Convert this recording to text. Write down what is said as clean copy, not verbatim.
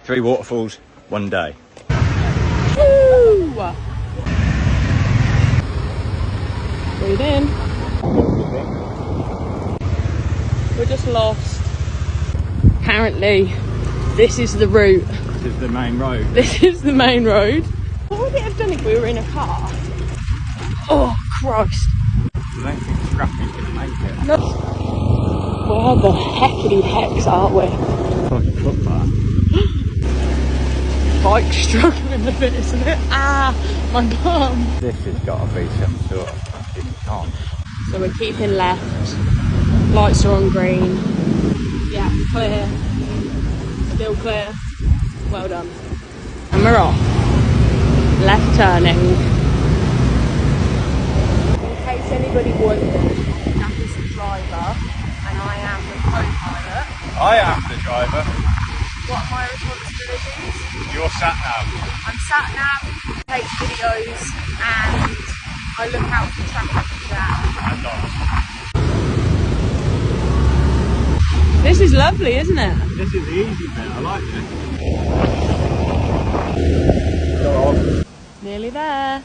3 waterfalls, 1 day. Woo! Breathe in. We're just lost. Apparently, this is the route. This is the main road. This is the main road. What would it have done if we were in a car? Oh, Christ. I don't think Scrappy's going to make it. No. Where the heckity hecks are we? Like a footpath. Bike struggling a bit, isn't it? Ah, my bum. This has got to be some sort of fucking con. So we're keeping left. Lights are on green. Yeah, clear. Still clear. Well done. And we're off. Left turning. In case anybody wondered, that is the driver and I am the co-pilot. I am the driver. What are my responsibilities? You're sat nav. I'm sat nav, take videos, and I look out for traffic jam. And dogs. This is lovely, isn't it? This is the easy bit. I like this. Go on. Nearly there.